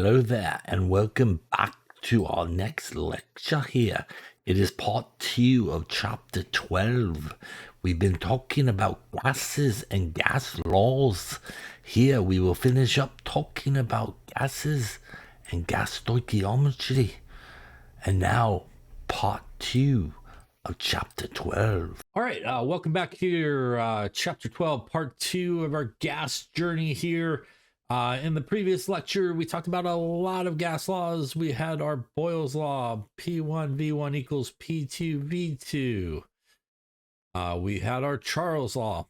Hello there, and welcome back to our next lecture here. It is part 2 of chapter 12. We've been talking about gases and gas laws. Here we will finish up talking about gases and gas stoichiometry. And now, part 2 of chapter 12. All right, welcome back here, chapter 12, part 2 of our gas journey here. In the previous lecture, we talked about a lot of gas laws. We had our Boyle's law, P1 V1 equals P2 V2. We had our Charles law,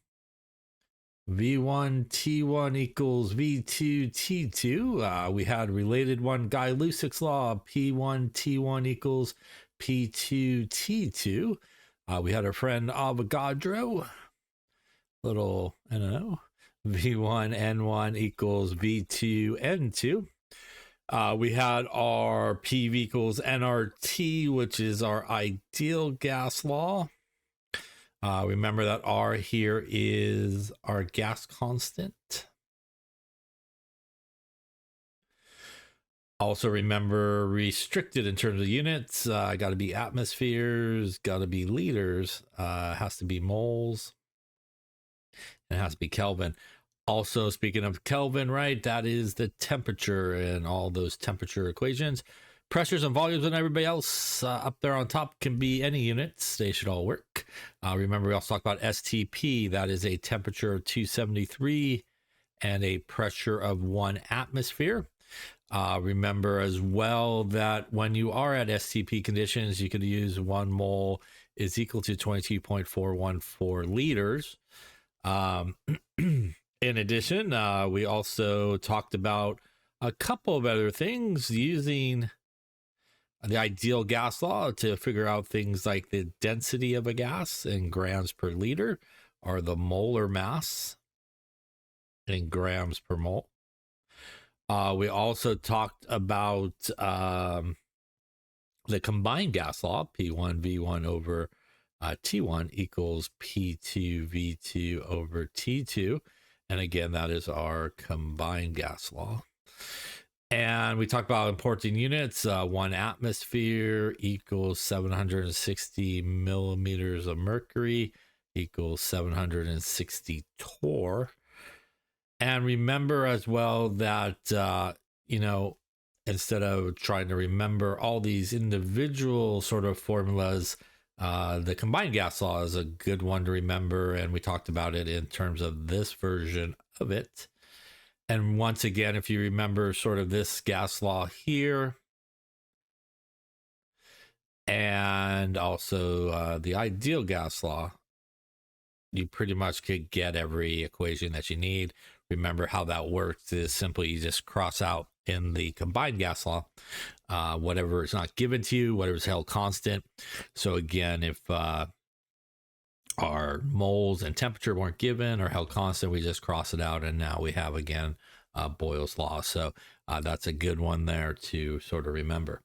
V1 T1 equals V2 T2. We had related one, Guy-Lussac's law, P1 T1 equals P2 T2. We had our friend Avogadro, little, I don't know, V1 N1 equals V2 N2. We had our PV equals nRT, which is our ideal gas law. Remember that R here is our gas constant. Also remember restricted in terms of units. Got to be atmospheres, got to be liters, has to be moles, and it has to be Kelvin. Also, speaking of Kelvin, right, that is the temperature and all those temperature equations. Pressures and volumes and everybody else up there on top can be any units. They should all work. Remember, we also talked about STP. That is a temperature of 273 and a pressure of 1 atmosphere. Remember as well that when you are at STP conditions, you could use 1 mole is equal to 22.414 liters. In addition, we also talked about a couple of other things using the ideal gas law to figure out things like the density of a gas in grams per liter, or the molar mass in grams per mole. We also talked about the combined gas law, P1 V1 over T1 equals P2 V2 over T2. And again, that is our combined gas law. And we talked about important units. 1 atmosphere equals 760 millimeters of mercury equals 760 torr. And remember as well that, instead of trying to remember all these individual sort of formulas, the combined gas law is a good one to remember. And we talked about it in terms of this version of it. And once again, if you remember sort of this gas law here, and also the ideal gas law, you pretty much could get every equation that you need. Remember how that works is simply you just cross out in the combined gas law whatever is not given to you, whatever is held constant. So again, if our moles and temperature weren't given or held constant, we just cross it out, and now we have again Boyle's law. So that's a good one there to sort of remember.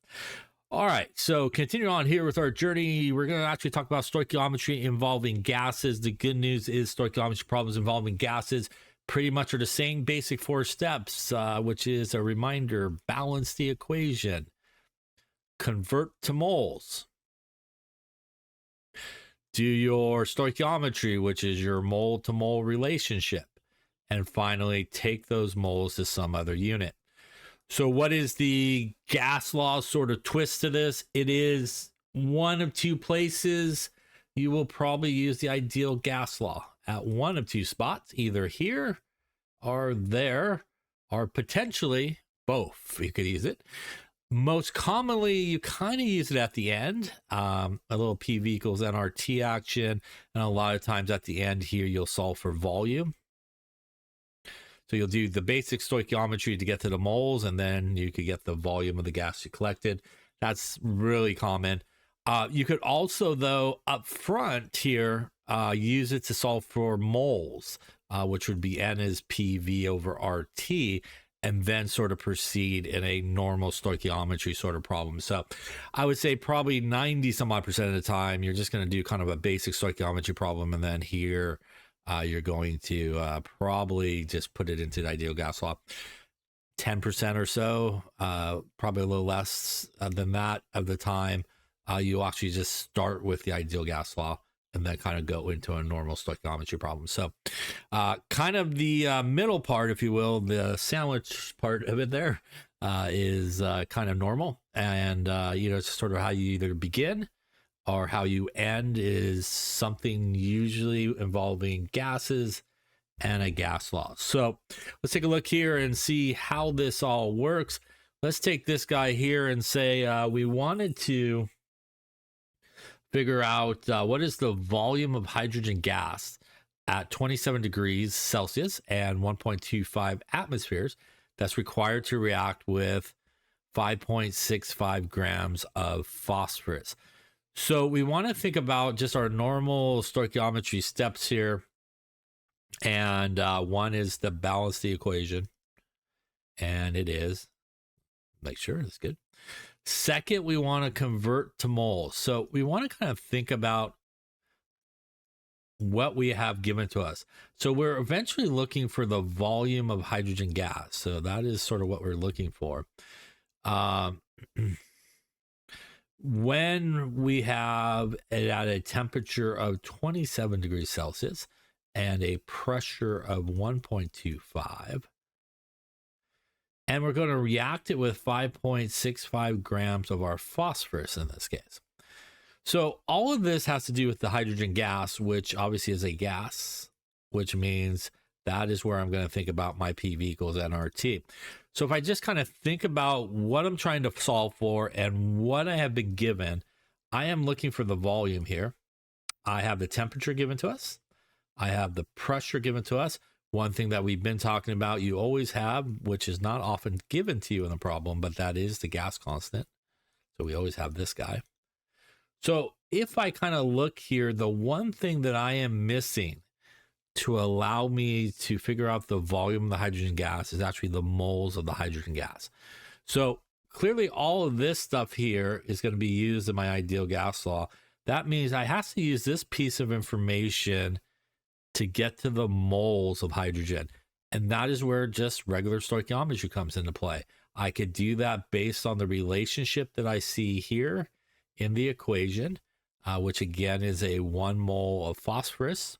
All right, so continue on here with our journey. We're going to actually talk about stoichiometry involving gases. The good news is stoichiometry problems involving gases pretty much are the same basic 4 steps, which is a reminder: balance the equation, convert to moles, do your stoichiometry, which is your mole to mole relationship, and finally take those moles to some other unit. So what is the gas law sort of twist to this? It is one of 2 places you will probably use the ideal gas law, at one of 2 spots, either here or there, or potentially both. You could use it. Most commonly, you kind of use it at the end, a little PV equals nRT action, and a lot of times at the end here, you'll solve for volume. So you'll do the basic stoichiometry to get to the moles, and then you could get the volume of the gas you collected. That's really common. You could also, though, up front here, use it to solve for moles, which would be N is PV over RT, and then sort of proceed in a normal stoichiometry sort of problem. So I would say probably 90 some odd % of the time, you're just going to do kind of a basic stoichiometry problem. And then here, you're going to probably just put it into the ideal gas law. 10% or so, probably a little less than that of the time, you actually just start with the ideal gas law and then kind of go into a normal stoichiometry problem. So kind of the middle part, if you will, the sandwich part of it there is kind of normal. And, it's sort of how you either begin or how you end is something usually involving gases and a gas law. So let's take a look here and see how this all works. Let's take this guy here and say we wanted to figure out what is the volume of hydrogen gas at 27 degrees Celsius and 1.25 atmospheres that's required to react with 5.65 grams of phosphorus. So we want to think about just our normal stoichiometry steps here. And one is to balance the equation. And it is. Make sure it's good. Second, we want to convert to moles. So we want to kind of think about what we have given to us. So we're eventually looking for the volume of hydrogen gas. So that is sort of what we're looking for. When we have it at a temperature of 27 degrees Celsius and a pressure of 1.25, and we're going to react it with 5.65 grams of our phosphorus in this case. So all of this has to do with the hydrogen gas, which obviously is a gas, which means that is where I'm going to think about my PV equals nRT. So if I just kind of think about what I'm trying to solve for and what I have been given, I am looking for the volume here. I have the temperature given to us. I have the pressure given to us. One thing that we've been talking about, you always have, which is not often given to you in the problem, but that is the gas constant. So we always have this guy. So if I kind of look here, the one thing that I am missing to allow me to figure out the volume of the hydrogen gas is actually the moles of the hydrogen gas. So clearly all of this stuff here is going to be used in my ideal gas law. That means I have to use this piece of information to get to the moles of hydrogen. And that is where just regular stoichiometry comes into play. I could do that based on the relationship that I see here in the equation, which again is a 1 mole of phosphorus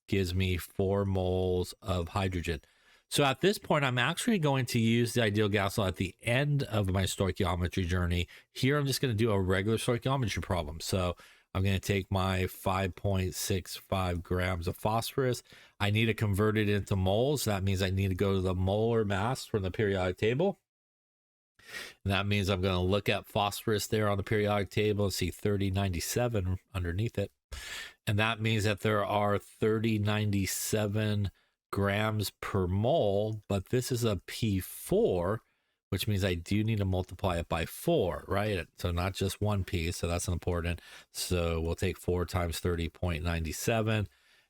gives me 4 moles of hydrogen. So at this point, I'm actually going to use the ideal gas law at the end of my stoichiometry journey. Here, I'm just going to do a regular stoichiometry problem. So I'm going to take my 5.65 grams of phosphorus. I need to convert it into moles. That means I need to go to the molar mass from the periodic table. And that means I'm going to look at phosphorus there on the periodic table and see 3097 underneath it. And that means that there are 3097 grams per mole, but this is a P4, which means I do need to multiply it by 4, right? So not just one P, so that's important. So we'll take 4 times 30.97,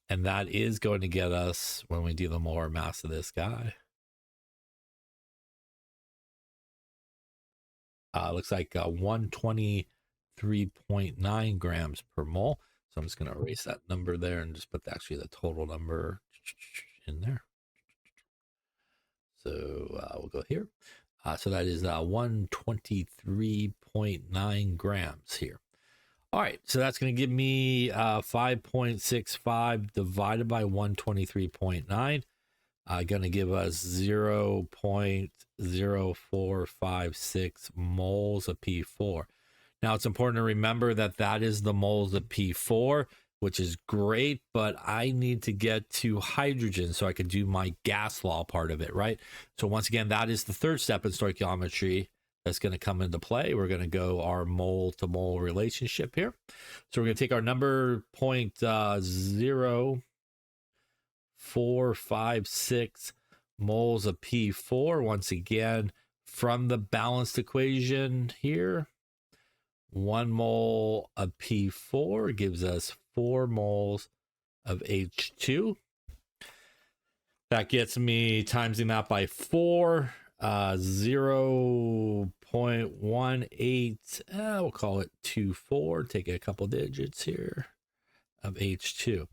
and that is going to get us, when we do the molar mass of this guy, looks like 123.9 grams per mole. So I'm just going to erase that number there and just put actually the total number in there. So we'll go here. So that is 123.9 grams here. All right, so that's going to give me 5.65 divided by 123.9. Going to give us 0.0456 moles of P4. Now, it's important to remember that that is the moles of P4, which is great, but I need to get to hydrogen so I can do my gas law part of it, right? So once again, that is the third step in stoichiometry that's going to come into play. We're going to go our mole to mole relationship here. So we're going to take our number 0.0456 moles of P4 once again from the balanced equation here. 1 mole of P4 gives us 4 moles of H2. That gets me timesing that by 4, 0.18, we'll call it 24, take a couple digits here, of H2.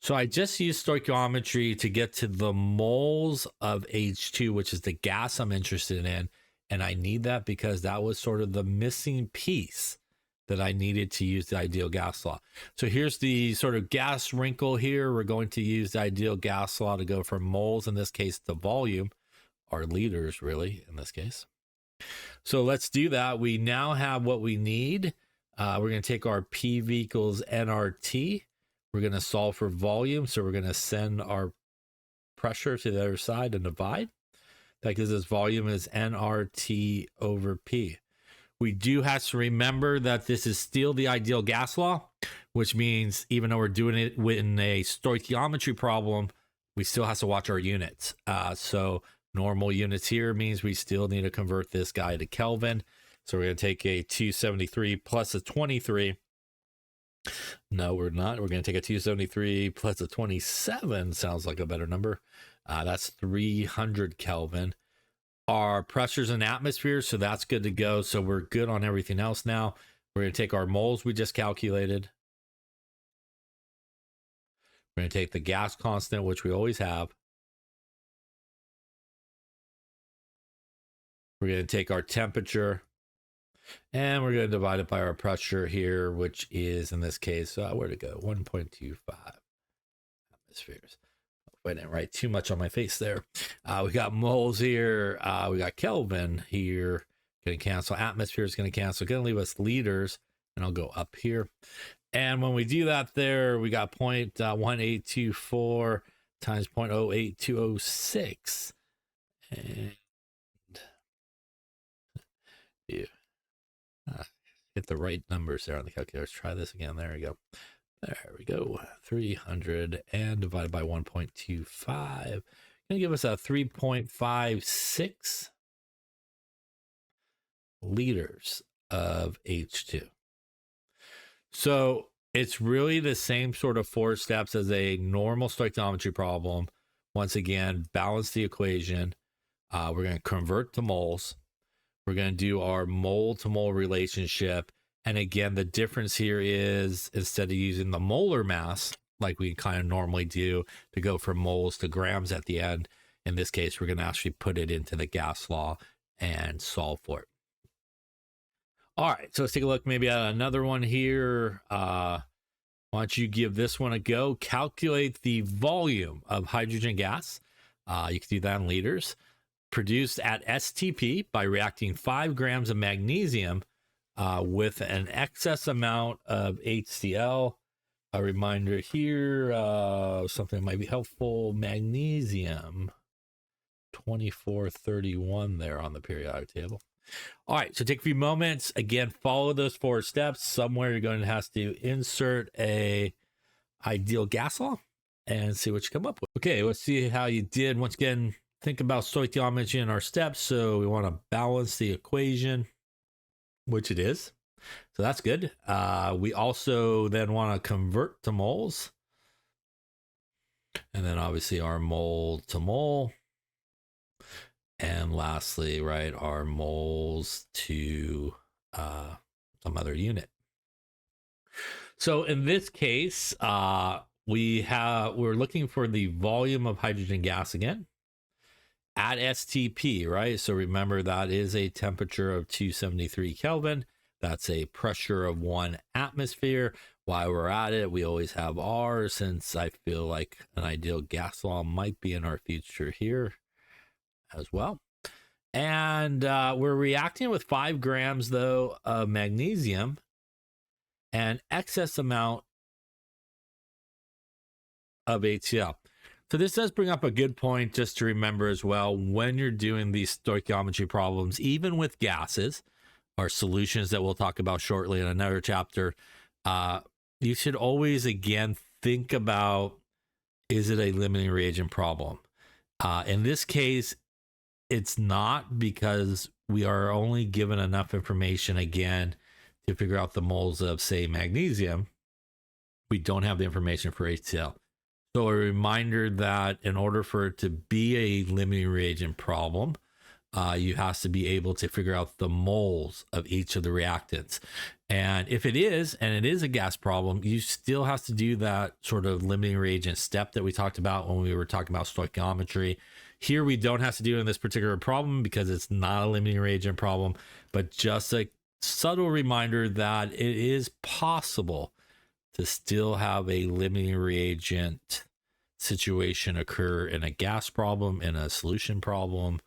So I just used stoichiometry to get to the moles of H2, which is the gas I'm interested in. And I need that because that was sort of the missing piece that I needed to use the ideal gas law. So here's the sort of gas wrinkle here. We're going to use the ideal gas law to go from moles, in this case, to volume, or liters, really, in this case. So let's do that. We now have what we need. We're going to take our PV equals nRT. We're going to solve for volume. So we're going to send our pressure to the other side and divide. That gives us volume is nRT over P. We do have to remember that this is still the ideal gas law, which means even though we're doing it in a stoichiometry problem, we still have to watch our units. So normal units here means we still need to convert this guy to Kelvin. So we're going to take a 273 plus a 23. No, we're not. We're going to take a 273 plus a 27. Sounds like a better number. That's 300 Kelvin. Our pressures in atmosphere, so that's good to go. So we're good on everything else now. We're going to take our moles we just calculated. We're going to take the gas constant, which we always have. We're going to take our temperature, and we're going to divide it by our pressure here, which is, in this case, where'd it go? 1.25 atmospheres. I didn't write too much on my face there. We got moles here. We got Kelvin here. Going to cancel. Atmosphere is going to cancel. Going to leave us liters, and I'll go up here. And when we do that there, we got 0.1824 times 0.08206. And yeah, hit the right numbers there on the calculator. Let's try this again. There we go. There we go. 300 and divided by 1.25. Going to give us a 3.56 liters of H2. So it's really the same sort of 4 steps as a normal stoichiometry problem. Once again, balance the equation. We're going to convert to moles. We're going to do our mole to mole relationship. And again, the difference here is instead of using the molar mass, like we kind of normally do to go from moles to grams at the end, in this case, we're going to actually put it into the gas law and solve for it. All right, so let's take a look maybe at another one here. Why don't you give this one a go? Calculate the volume of hydrogen gas. You can do that in liters. Produced at STP by reacting 5 grams of magnesium with an excess amount of HCl. A reminder here, something that might be helpful, magnesium, 2431 there on the periodic table. All right, so take a few moments. Again, follow those 4 steps. Somewhere you're going to have to insert a ideal gas law and see what you come up with. Okay, let's see how you did. Once again, think about stoichiometry in our steps. So we want to balance the equation, which it is. So that's good. We also then want to convert to moles. And then obviously our mole to mole. And lastly, right, our moles to some other unit. So in this case, we're looking for the volume of hydrogen gas again at STP, right? So remember that is a temperature of 273 Kelvin. That's a pressure of 1 atmosphere. While we're at it, we always have R, since I feel like an ideal gas law might be in our future here as well. And we're reacting with 5 grams, though, of magnesium and excess amount of HCl. So this does bring up a good point just to remember as well, when you're doing these stoichiometry problems, even with gases or solutions that we'll talk about shortly in another chapter, you should always, again, think about, is it a limiting reagent problem? In this case, it's not, because we are only given enough information, again, to figure out the moles of, say, magnesium. We don't have the information for HCl. So a reminder that in order for it to be a limiting reagent problem, You have to be able to figure out the moles of each of the reactants. And if it is, and it is a gas problem, you still have to do that sort of limiting reagent step that we talked about when we were talking about stoichiometry. Here, we don't have to do it in this particular problem because it's not a limiting reagent problem, but just a subtle reminder that it is possible to still have a limiting reagent situation occur in a gas problem, in a solution problem,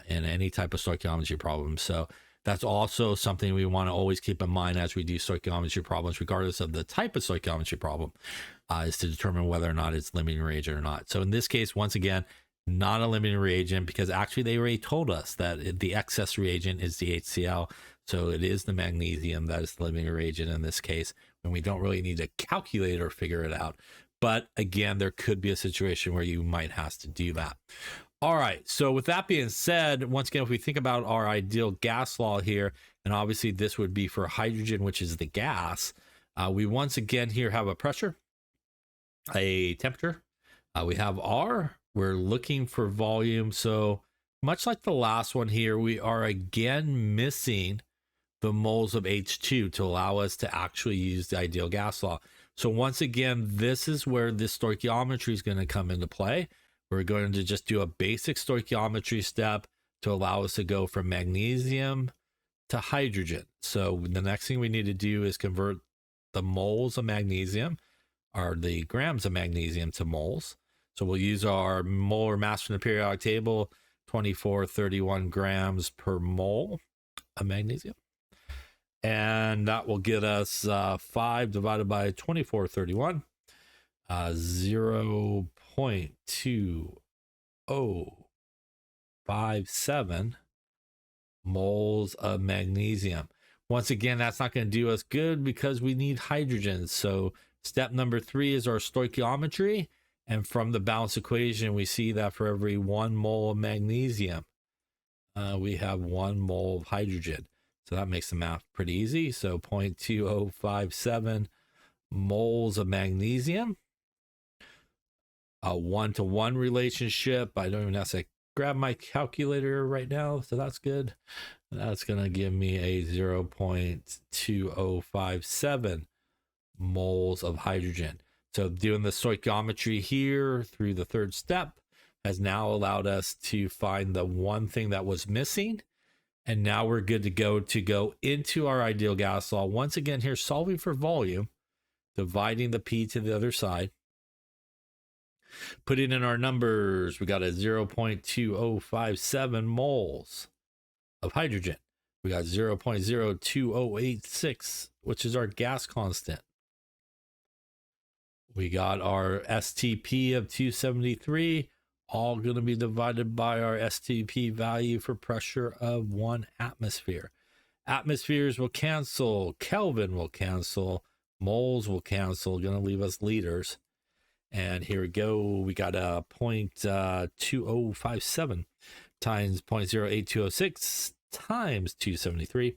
in any type of stoichiometry problem. So that's also something we want to always keep in mind as we do stoichiometry problems, regardless of the type of stoichiometry problem, is to determine whether or not it's limiting reagent or not. So in this case, once again, not a limiting reagent, because actually they already told us that the excess reagent is the HCl. So it is the magnesium that is the limiting reagent in this case, when we don't really need to calculate or figure it out. But again, there could be a situation where you might have to do that. All right, so with that being said, once again, if we think about our ideal gas law here, and obviously this would be for hydrogen, which is the gas, we once again here have a pressure, a temperature, we have R, we're looking for volume. So much like the last one here, we are again missing the moles of H2 to allow us to actually use the ideal gas law. So once again, this is where this stoichiometry is going to come into play. We're going to just do a basic stoichiometry step to allow us to go from magnesium to hydrogen. So the next thing we need to do is convert the moles of magnesium, or the grams of magnesium, to moles. So we'll use our molar mass from the periodic table, 2431 grams per mole of magnesium. And that will get us 5 divided by 2431, 0.2057 moles of magnesium. Once again, that's not going to do us good because we need hydrogen. So step number 3 is our stoichiometry. And from the balance equation, we see that for every 1 mole of magnesium, we have 1 mole of hydrogen. So that makes the math pretty easy. So 0.2057 moles of magnesium. A 1-to-1 relationship. I don't even have to grab my calculator right now, so that's good. That's going to give me a 0.2057 moles of hydrogen. So doing the stoichiometry here through the third step has now allowed us to find the one thing that was missing. And now we're good to go into our ideal gas law. Once again, here solving for volume, dividing the P to the other side. Putting in our numbers, we got a 0.2057 moles of hydrogen. We got 0.02086, which is our gas constant. We got our STP of 273, all going to be divided by our STP value for pressure of 1 atmosphere. Atmospheres will cancel, Kelvin will cancel, moles will cancel, going to leave us liters. And here we go. We got a 0.2057 times 0.08206 times 273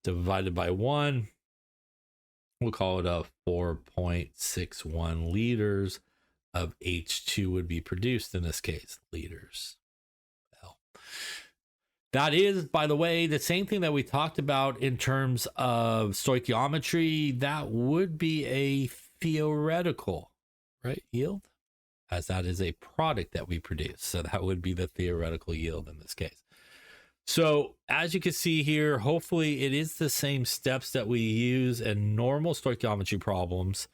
divided by 1. We'll call it a 4.61 liters of H2 would be produced in this case. Liters. Well, that is, by the way, the same thing that we talked about in terms of stoichiometry. That would be a theoretical, right, yield, as that is a product that we produce. So that would be the theoretical yield in this case. So as you can see here, hopefully it is the same steps that we use in normal stoichiometry problems.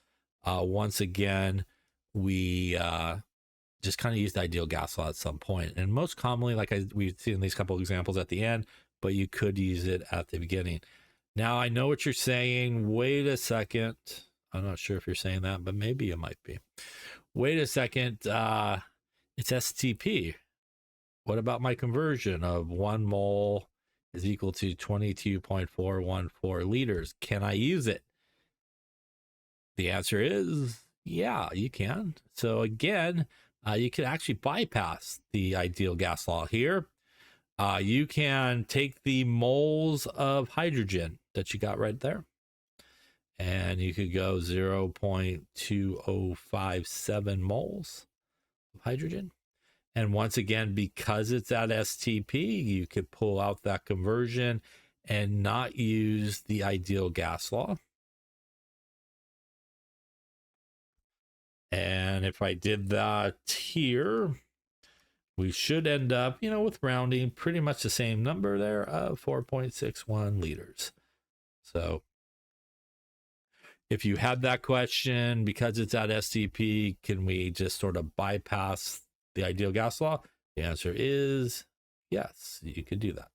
Once again, we just kind of use the ideal gas law at some point. And most commonly, like we've seen these couple examples at the end, but you could use it at the beginning. Now, I know what you're saying. Wait a second. I'm not sure if you're saying that, but maybe you might be. Wait a second. It's STP. What about my conversion of 1 mole is equal to 22.414 liters? Can I use it? The answer is yeah, you can. So again, you can actually bypass the ideal gas law here. You can take the moles of hydrogen that you got right there, and you could go 0.2057 moles of hydrogen. And once again, because it's at STP, you could pull out that conversion and not use the ideal gas law. And if I did that here, we should end up, with rounding pretty much the same number there of 4.61 liters. So if you had that question, because it's at STP, can we just sort of bypass the ideal gas law? The answer is yes, you could do that.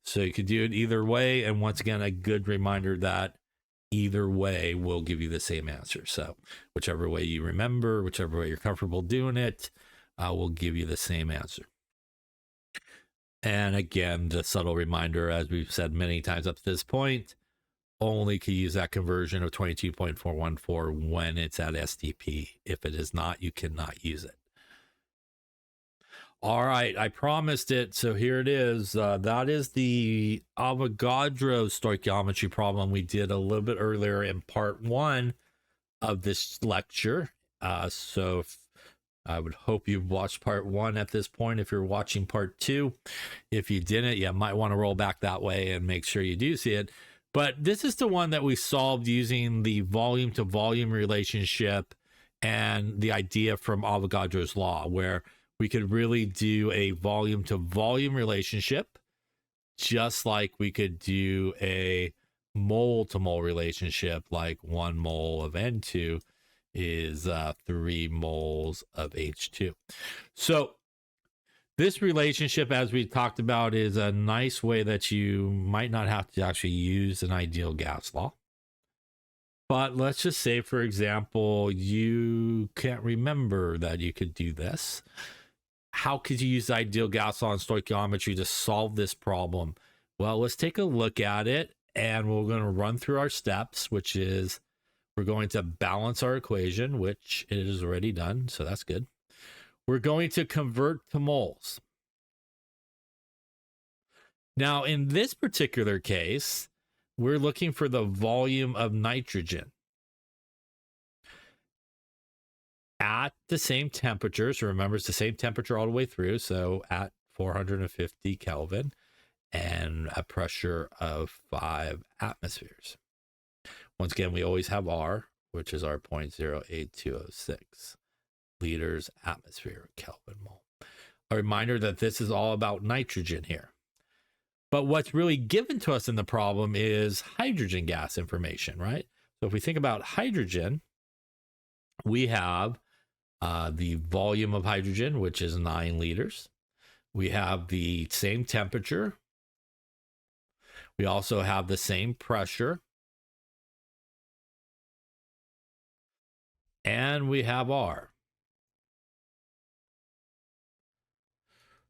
So you could do it either way. And once again, a good reminder that either way will give you the same answer. So whichever way you remember, whichever way you're comfortable doing it, will give you the same answer. And again, the subtle reminder, as we've said many times up to this point, only can use that conversion of 22.414 when it's at STP. If it is not, you cannot use it. All right, I promised it. So here it is. That is the Avogadro stoichiometry problem we did a little bit earlier in part 1 of this lecture. So I would hope you've watched part 1 at this point. If you're watching part 2, if you didn't, you might want to roll back that way and make sure you do see it. But this is the one that we solved using the volume to volume relationship and the idea from Avogadro's law, where we could really do a volume to volume relationship, just like we could do a mole to mole relationship, like 1 mole of N2 is 3 moles of H2. So this relationship, as we talked about, is a nice way that you might not have to actually use an ideal gas law. But let's just say, for example, you can't remember that you could do this. How could you use the ideal gas law and stoichiometry to solve this problem? Well, let's take a look at it, and we're going to run through our steps, which is we're going to balance our equation, which it is already done, so that's good. We're going to convert to moles. Now, in this particular case, we're looking for the volume of nitrogen at the same temperature. So remember, it's the same temperature all the way through. So at 450 Kelvin and a pressure of 5 atmospheres. Once again, we always have R, which is our 0.08206 liters atmosphere Kelvin mole. A reminder that this is all about nitrogen here. But what's really given to us in the problem is hydrogen gas information, right? So if we think about hydrogen, we have the volume of hydrogen, which is 9 liters. We have the same temperature. We also have the same pressure. And we have R.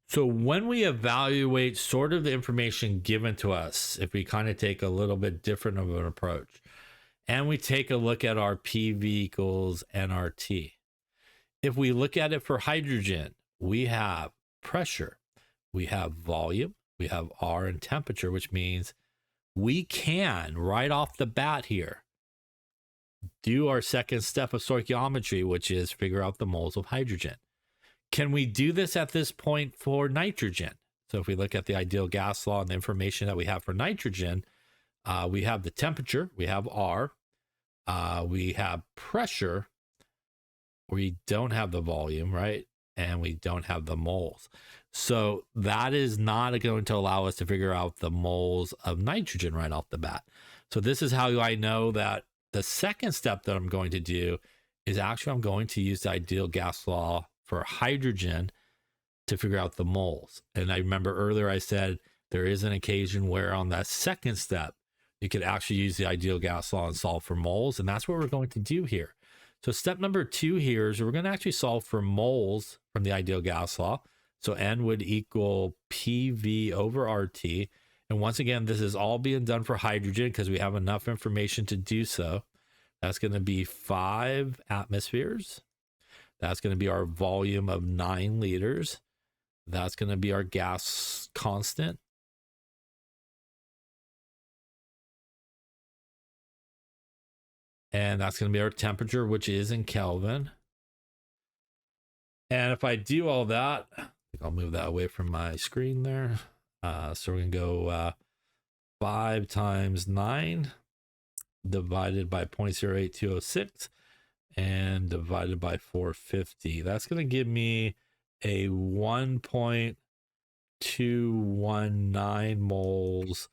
So when we evaluate sort of the information given to us, if we kind of take a little bit different of an approach, and we take a look at our PV equals nRT. If we look at it for hydrogen, we have pressure, we have volume, we have R and temperature, which means we can, right off the bat here, do our second step of stoichiometry, which is figure out the moles of hydrogen. Can we do this at this point for nitrogen? So if we look at the ideal gas law and the information that we have for nitrogen, we have the temperature, we have R, we have pressure, we don't have the volume, right? And we don't have the moles. So that is not going to allow us to figure out the moles of nitrogen right off the bat. So this is how I know that the second step that I'm going to do is actually I'm going to use the ideal gas law for hydrogen to figure out the moles. And I remember earlier I said there is an occasion where on that second step, you could actually use the ideal gas law and solve for moles. And that's what we're going to do here. So step number 2 here is we're going to actually solve for moles from the ideal gas law. So N would equal PV over RT. And once again, this is all being done for hydrogen because we have enough information to do so. That's going to be 5 atmospheres. That's going to be our volume of 9 liters. That's going to be our gas constant. And that's going to be our temperature, which is in Kelvin. And if I do all that, I think I'll move that away from my screen there. So we're going to go 5 times 9 divided by 0.08206 and divided by 450. That's going to give me a 1.219 moles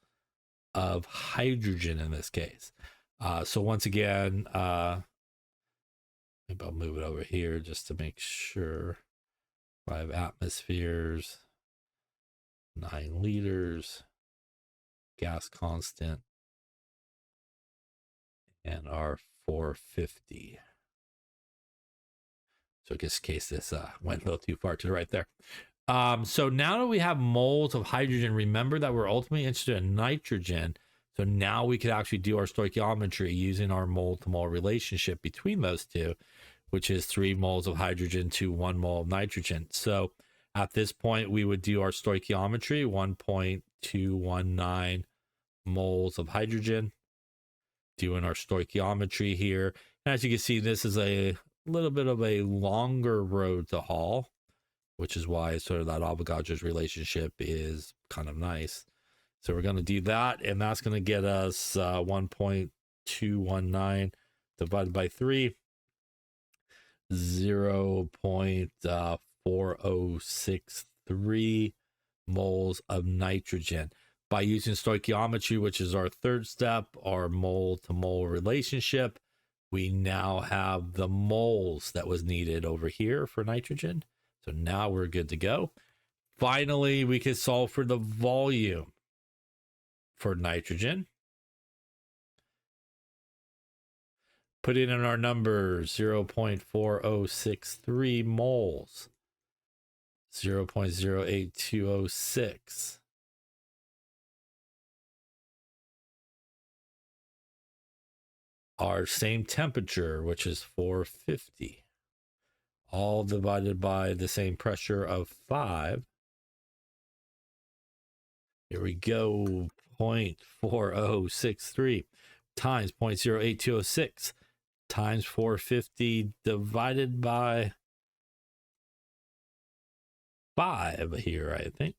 of hydrogen in this case. So once again, maybe I'll move it over here just to make sure. 5 atmospheres, 9 liters, gas constant, and our 450. So in this case, this went a little too far to the right there. So now that we have moles of hydrogen, remember that we're ultimately interested in nitrogen. So now we could actually do our stoichiometry using our mole to mole relationship between those two, which is 3 moles of hydrogen to 1 mole of nitrogen. So at this point, we would do our stoichiometry, 1.219 moles of hydrogen, doing our stoichiometry here. And as you can see, this is a little bit of a longer road to haul, which is why sort of that Avogadro's relationship is kind of nice. So we're going to do that, and that's going to get us 1.219 divided by 3, 0.4063 moles of nitrogen. By using stoichiometry, which is our third step, our mole to mole relationship, we now have the moles that was needed over here for nitrogen. So now we're good to go. Finally, we can solve for the volume for nitrogen. Put in our numbers, 0.4063 moles, 0.08206. Our same temperature, which is 450, all divided by the same pressure of 5. Here we go, 0.4063 times 0.08206 times 450 divided by 5 here, I think.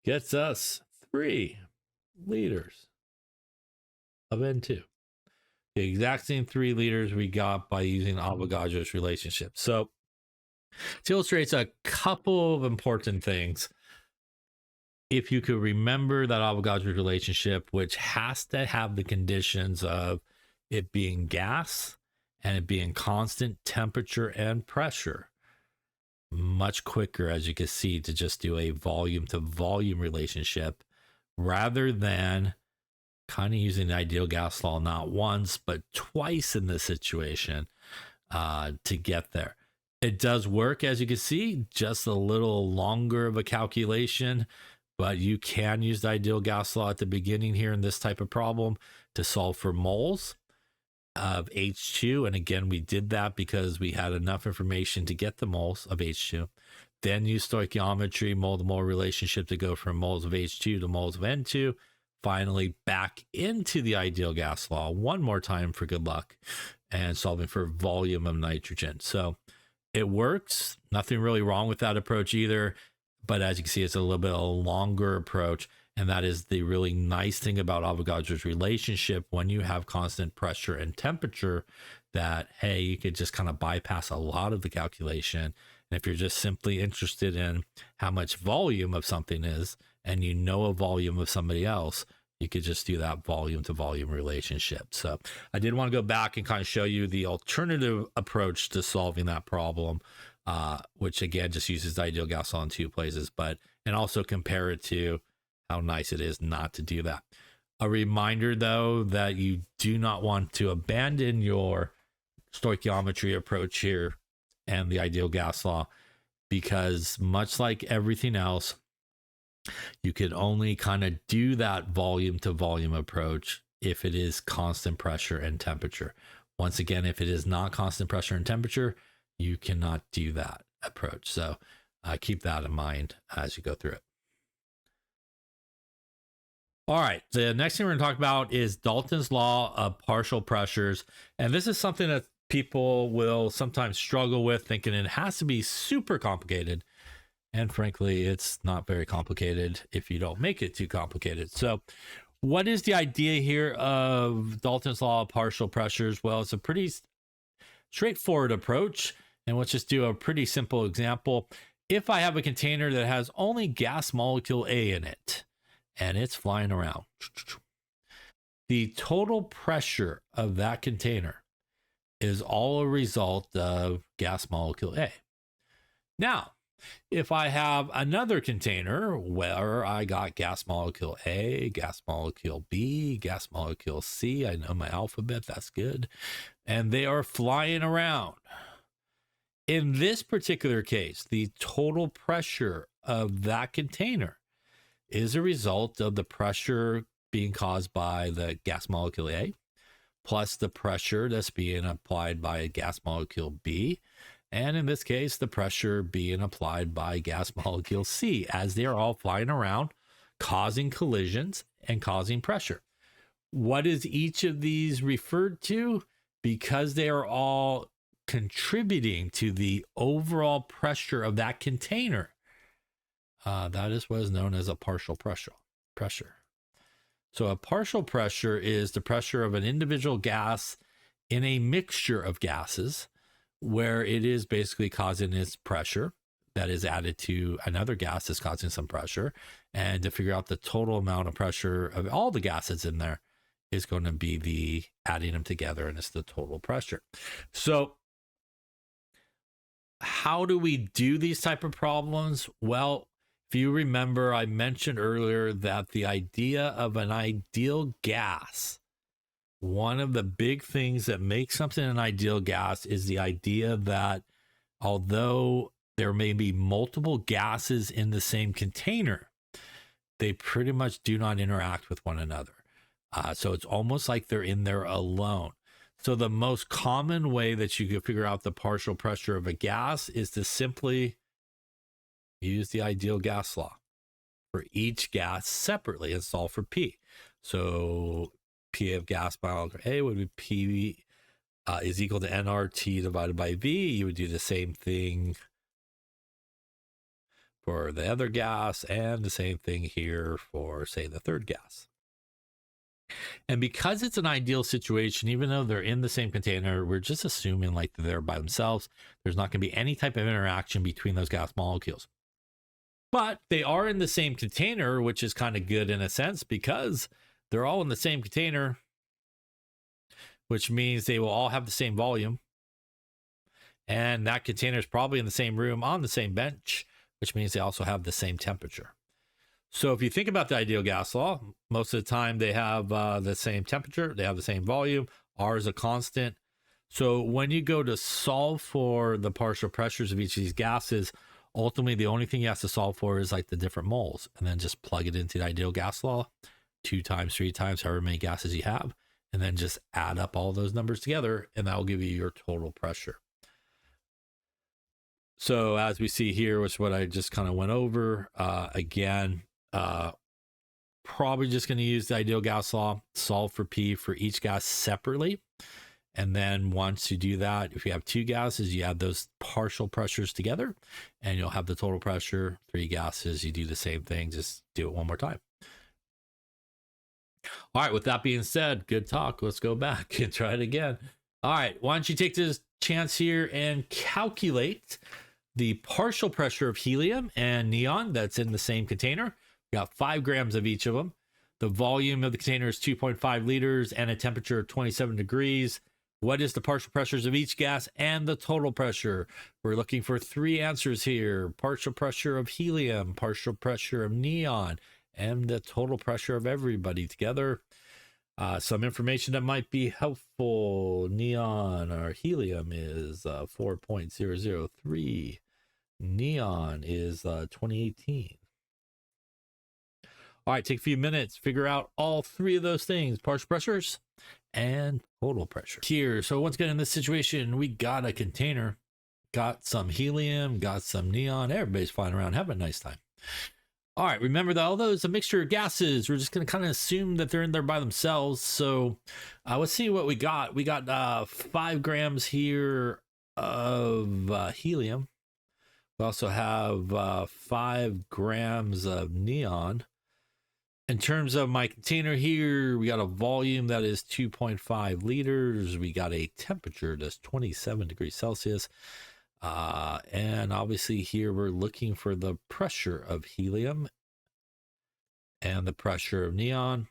Gets us 3 liters of N2. The exact same 3 liters we got by using Avogadro's relationship. So it illustrates a couple of important things. If you could remember that Avogadro's relationship, which has to have the conditions of it being gas and it being constant temperature and pressure, much quicker, as you can see, to just do a volume to volume relationship rather than kind of using the ideal gas law not once but twice in this situation to get there. It does work, as you can see, just a little longer of a calculation, but you can use the ideal gas law at the beginning here in this type of problem to solve for moles of H2. And again, we did that because we had enough information to get the moles of H2. Then use stoichiometry, mole to mole relationship to go from moles of H2 to moles of N2. Finally, back into the ideal gas law one more time for good luck and solving for volume of nitrogen. So it works. Nothing really wrong with that approach either. But as you can see, it's a little bit of a longer approach. And that is the really nice thing about Avogadro's relationship when you have constant pressure and temperature, that, hey, you could just kind of bypass a lot of the calculation. And if you're just simply interested in how much volume of something is, and you know a volume of somebody else, you could just do that volume to volume relationship. So I did want to go back and kind of show you the alternative approach to solving that problem, which again just uses the ideal gas law in 2 places, and also compare it to how nice it is not to do that. A reminder, though, that you do not want to abandon your stoichiometry approach here and the ideal gas law, because much like everything else, you could only kind of do that volume to volume approach if it is constant pressure and temperature. Once again, if it is not constant pressure and temperature, you cannot do that approach. So keep that in mind as you go through it. All right. The next thing we're going to talk about is Dalton's law of partial pressures. And this is something that people will sometimes struggle with, thinking it has to be super complicated. And frankly, it's not very complicated if you don't make it too complicated. So, what is the idea here of Dalton's law of partial pressures? Well, it's a pretty straightforward approach. And let's just do a pretty simple example. If I have a container that has only gas molecule A in it, and it's flying around, the total pressure of that container is all a result of gas molecule A. Now, if I have another container where I got gas molecule A, gas molecule B, gas molecule C, I know my alphabet, that's good, and they are flying around. In this particular case, the total pressure of that container is a result of the pressure being caused by the gas molecule A, plus the pressure that's being applied by a gas molecule B, and in this case, the pressure being applied by gas molecule C, as they are all flying around, causing collisions and causing pressure. What is each of these referred to? Because they are all contributing to the overall pressure of that container. That is what is known as a partial pressure. So a partial pressure is the pressure of an individual gas in a mixture of gases, where it is basically causing its pressure that is added to another gas that's causing some pressure. And to figure out the total amount of pressure of all the gases in there is going to be the adding them together, and it's the total pressure. So how do we do these type of problems? Well, if you remember, I mentioned earlier that the idea of an ideal gas, one of the big things that makes something an ideal gas is the idea that although there may be multiple gases in the same container, they pretty much do not interact with one another. So it's almost like they're in there alone. So the most common way that you can figure out the partial pressure of a gas is to simply use the ideal gas law for each gas separately and solve for P. So P of gas molecule A would be P is equal to nRT divided by V. You would do the same thing for the other gas and the same thing here for, say, the third gas. And because it's an ideal situation, even though they're in the same container, we're just assuming like they're by themselves. There's not going to be any type of interaction between those gas molecules. But they are in the same container, which is kind of good in a sense because they're all in the same container, which means they will all have the same volume. And that container is probably in the same room on the same bench, which means they also have the same temperature. So if you think about the ideal gas law, most of the time they have the same temperature, they have the same volume, R is a constant. So when you go to solve for the partial pressures of each of these gases, ultimately the only thing you have to solve for is like the different moles, and then just plug it into the ideal gas law 2 times, 3 times, however many gases you have, and then just add up all those numbers together, and that will give you your total pressure. So as we see here, which is what I just kind of went over, again, probably just going to use the ideal gas law, solve for P for each gas separately. And then once you do that, if you have 2 gases, you add those partial pressures together and you'll have the total pressure. 3 gases, you do the same thing, just do it one more time. All right, with that being said, good talk. Let's go back and try it again. All right, why don't you take this chance here and calculate the partial pressure of helium and neon that's in the same container. We got 5 grams of each of them. The volume of the container is 2.5 liters and a temperature of 27 degrees. What is the partial pressures of each gas and the total pressure? We're looking for 3 answers here. Partial pressure of helium, partial pressure of neon, and the total pressure of everybody together. Some information that might be helpful. Neon or helium is 4.003. Neon is 2018. All right, take a few minutes, figure out all 3 of those things, partial pressures and total pressure. Here, so once again, in this situation, we got a container, got some helium, got some neon, everybody's flying around, having a nice time. All right, remember that although it's a mixture of gases, we're just going to kind of assume that they're in there by themselves. So let's see what we got. We got 5 grams here of helium. We also have 5 grams of neon. In terms of my container here, we got a volume that is 2.5 liters. We got a temperature that's 27 degrees Celsius. And obviously here we're looking for the pressure of helium and the pressure of neon.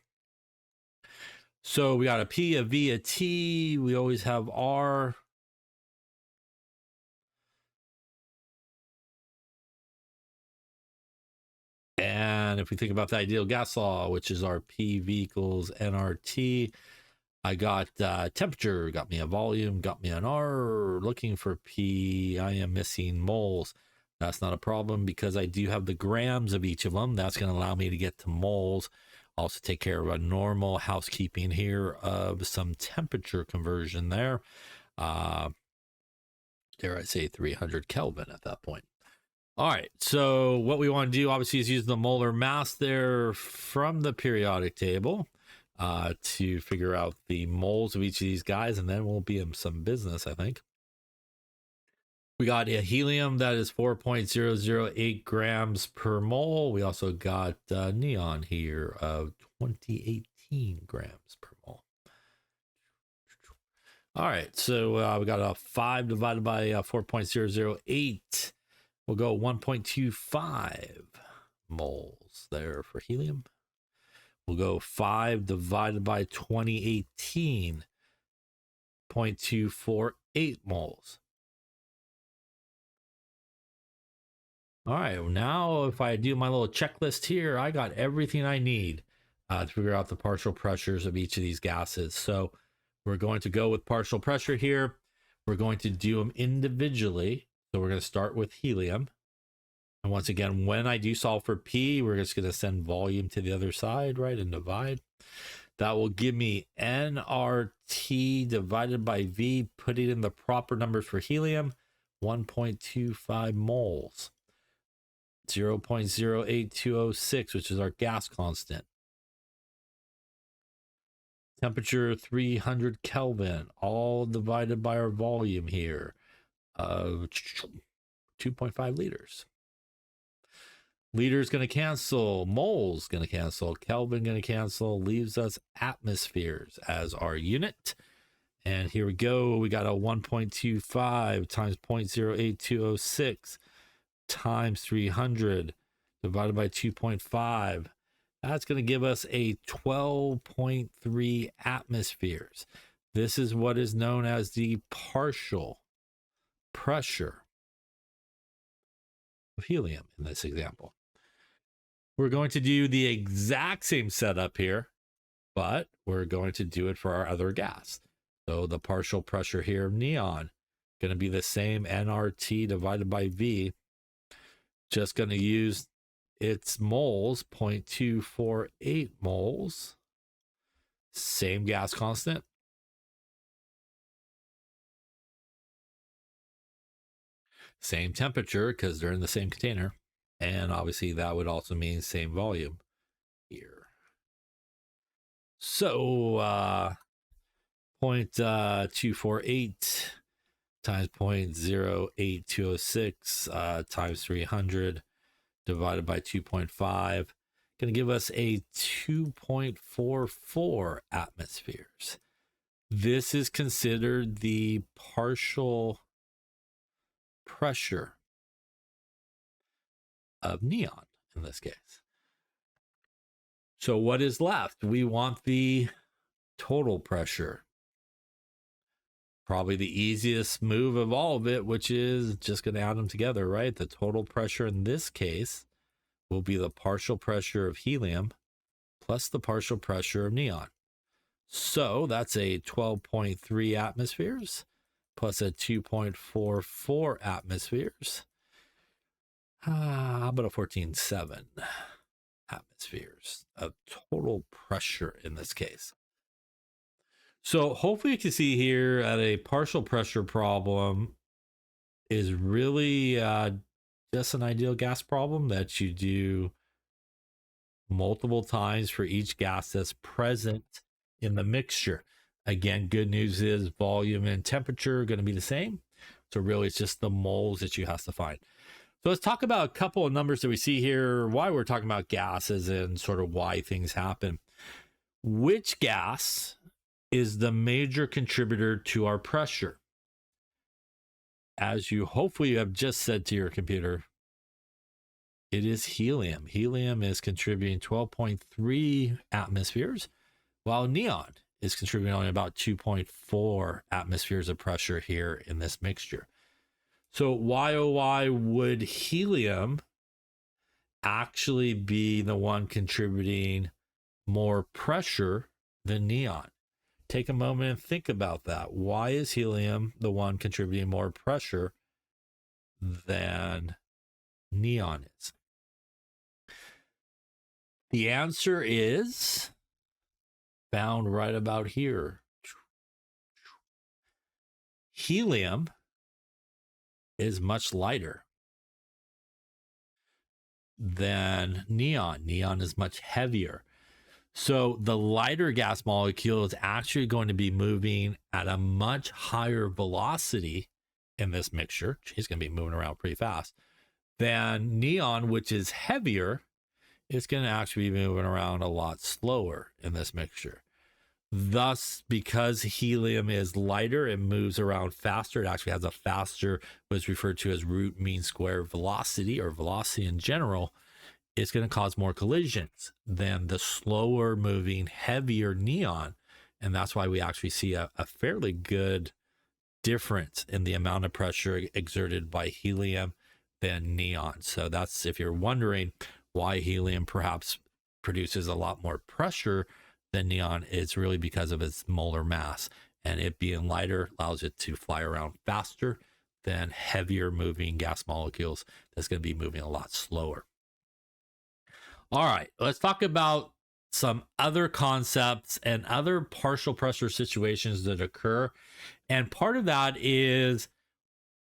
So we got a P, a V, a T. We always have R. And if we think about the ideal gas law, which is our PV equals nRT, I got temperature, got me a volume, got me an R. Looking for P, I am missing moles. That's not a problem because I do have the grams of each of them. That's going to allow me to get to moles. Also take care of a normal housekeeping here of some temperature conversion there. Dare I say 300 Kelvin at that point. All right, so what we want to do obviously is use the molar mass there from the periodic table to figure out the moles of each of these guys, and then we'll be in some business, I think. We got a helium that is 4.008 grams per mole. We also got neon here of 2018 grams per mole. All right, so we got a 5 divided by 4.008. We'll go 1.25 moles there for helium. We'll go 5 divided by 2018, 0.248 moles. All right, now if I do my little checklist here, I got everything I need to figure out the partial pressures of each of these gases. So we're going to go with partial pressure here. We're going to do them individually. So we're going to start with helium. And once again, when I do solve for P, we're just going to send volume to the other side, right, and divide. That will give me nRT divided by V, put it in the proper numbers for helium, 1.25 moles. 0.08206, which is our gas constant. Temperature 300 Kelvin, all divided by our volume here of 2.5 liters. Liters going to cancel, moles going to cancel, Kelvin going to cancel, leaves us atmospheres as our unit. And here we go. We got a 1.25 times 0.08206 times 300 divided by 2.5. That's going to give us a 12.3 atmospheres. This is what is known as the partial pressure of helium in this example. We're going to do the exact same setup here, but we're going to do it for our other gas. So the partial pressure here of neon going to be the same nRT divided by V. Just going to use its moles, 0.248 moles. Same gas constant. Same temperature because they're in the same container. And obviously that would also mean same volume here. So 0.248 times 0.08206 times 300 divided by 2.5, going to give us a 2.44 atmospheres. This is considered the partial pressure of neon in this case. So what is left? We want the total pressure. Probably the easiest move of all of it, which is just going to add them together, right? The total pressure in this case will be the partial pressure of helium plus the partial pressure of neon. So that's a 12.3 atmospheres plus a 2.44 atmospheres. How about a 14.7 atmospheres of total pressure in this case? So hopefully you can see here that a partial pressure problem is really just an ideal gas problem that you do multiple times for each gas that's present in the mixture. Again, good news is volume and temperature are going to be the same. So really it's just the moles that you have to find. So let's talk about a couple of numbers that we see here, why we're talking about gases and sort of why things happen. Which gas is the major contributor to our pressure? As you hopefully have just said to your computer, it is helium. Helium is contributing 12.3 atmospheres, while neon is contributing only about 2.4 atmospheres of pressure here in this mixture. So why, oh, why would helium actually be the one contributing more pressure than neon? Take a moment and think about that. Why is helium the one contributing more pressure than neon is? The answer is found right about here. Helium is much lighter than neon. Neon is much heavier. So the lighter gas molecule is actually going to be moving at a much higher velocity in this mixture. It's going to be moving around pretty fast than neon, which is heavier. It's going to actually be moving around a lot slower in this mixture. Thus, because helium is lighter, it moves around faster. It actually has a faster, what's referred to as root mean square velocity, or velocity in general. It's going to cause more collisions than the slower moving, heavier neon. And that's why we actually see a fairly good difference in the amount of pressure exerted by helium than neon. So that's, if you're wondering why helium perhaps produces a lot more pressure than neon, it's really because of its molar mass, and it being lighter allows it to fly around faster than heavier moving gas molecules that's going to be moving a lot slower. All right, let's talk about some other concepts and other partial pressure situations that occur. And part of that is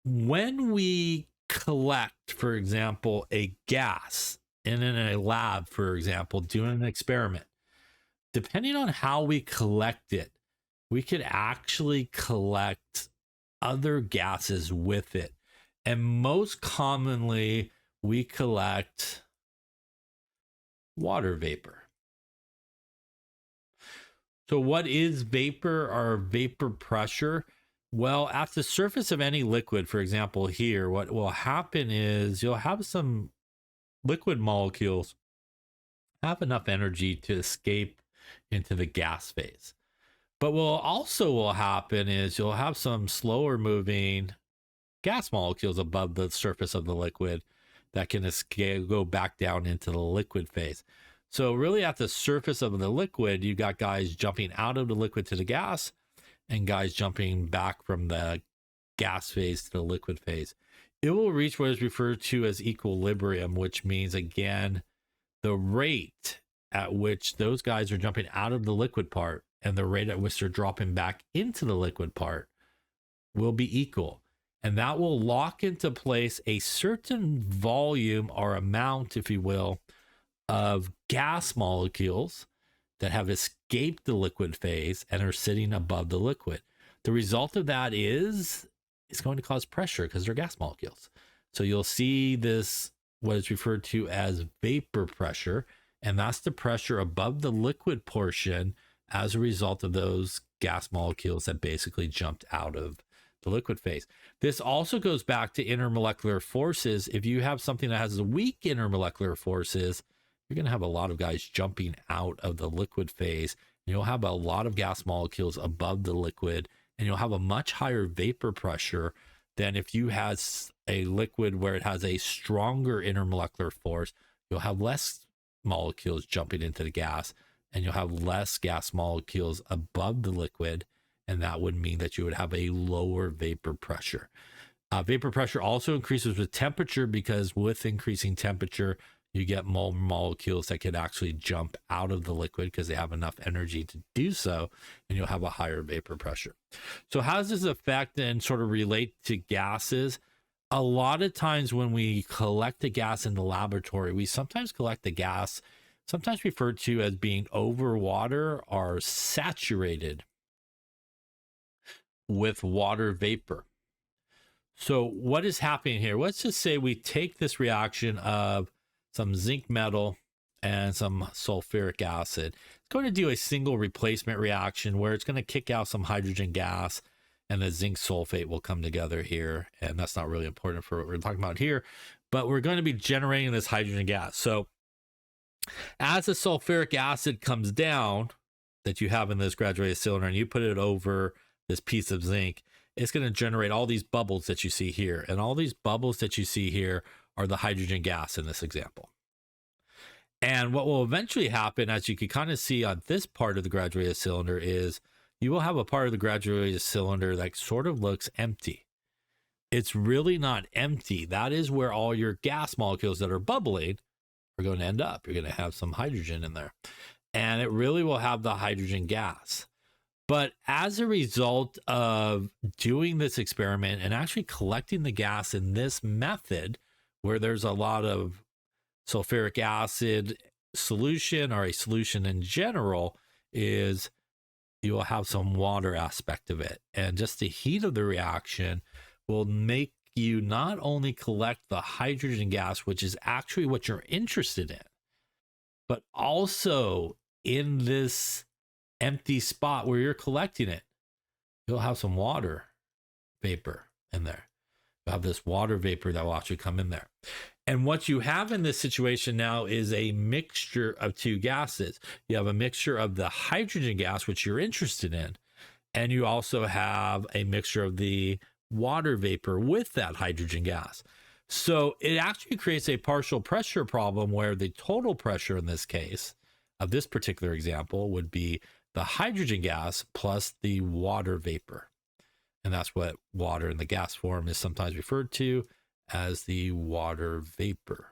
when we collect, for example, a gas in a lab, for example, doing an experiment, depending on how we collect it, we could actually collect other gases with it. And most commonly, we collect water vapor. So what is vapor or vapor pressure? Well, at the surface of any liquid, for example, here, what will happen is you'll have some liquid molecules have enough energy to escape into the gas phase. But what also will happen is you'll have some slower moving gas molecules above the surface of the liquid that can escape, go back down into the liquid phase. So really at the surface of the liquid, you got guys jumping out of the liquid to the gas and guys jumping back from the gas phase to the liquid phase. It will reach what is referred to as equilibrium, which means, again, the rate at which those guys are jumping out of the liquid part and the rate at which they're dropping back into the liquid part will be equal. And that will lock into place a certain volume or amount, if you will, of gas molecules that have escaped the liquid phase and are sitting above the liquid. The result of that is it's going to cause pressure because they're gas molecules. So you'll see this, what is referred to as vapor pressure, and that's the pressure above the liquid portion as a result of those gas molecules that basically jumped out of the liquid phase. This also goes back to intermolecular forces. If you have something that has weak intermolecular forces, you're going to have a lot of guys jumping out of the liquid phase. And you'll have a lot of gas molecules above the liquid, and you'll have a much higher vapor pressure than if you had a liquid where it has a stronger intermolecular force. You'll have less molecules jumping into the gas, and you'll have less gas molecules above the liquid, and that would mean that you would have a lower vapor pressure. Vapor pressure also increases with temperature, because with increasing temperature, you get more molecules that could actually jump out of the liquid because they have enough energy to do so, and you'll have a higher vapor pressure. So how does this affect and sort of relate to gases? A lot of times when we collect the gas in the laboratory, we sometimes collect the gas sometimes referred to as being over water or saturated with water vapor. So what is happening here? Let's just say we take this reaction of some zinc metal and some sulfuric acid. It's going to do a single replacement reaction where it's going to kick out some hydrogen gas, and the zinc sulfate will come together here. And that's not really important for what we're talking about here, but we're going to be generating this hydrogen gas. So as the sulfuric acid comes down that you have in this graduated cylinder and you put it over this piece of zinc, it's going to generate all these bubbles that you see here. And all these bubbles that you see here are the hydrogen gas in this example. And what will eventually happen, as you can kind of see on this part of the graduated cylinder, is you will have a part of the graduated cylinder that sort of looks empty. It's really not empty. That is where all your gas molecules that are bubbling are going to end up. You're going to have some hydrogen in there. And it really will have the hydrogen gas. But as a result of doing this experiment and actually collecting the gas in this method, where there's a lot of sulfuric acid solution or a solution in general, is you will have some water aspect of it. And just the heat of the reaction will make you not only collect the hydrogen gas, which is actually what you're interested in, but also in this empty spot where you're collecting it, you'll have some water vapor in there. You'll have this water vapor that will actually come in there. And what you have in this situation now is a mixture of two gases. You have a mixture of the hydrogen gas, which you're interested in, and you also have a mixture of the water vapor with that hydrogen gas. So it actually creates a partial pressure problem where the total pressure in this case of this particular example would be the hydrogen gas plus the water vapor. And that's what water in the gas form is sometimes referred to as the water vapor,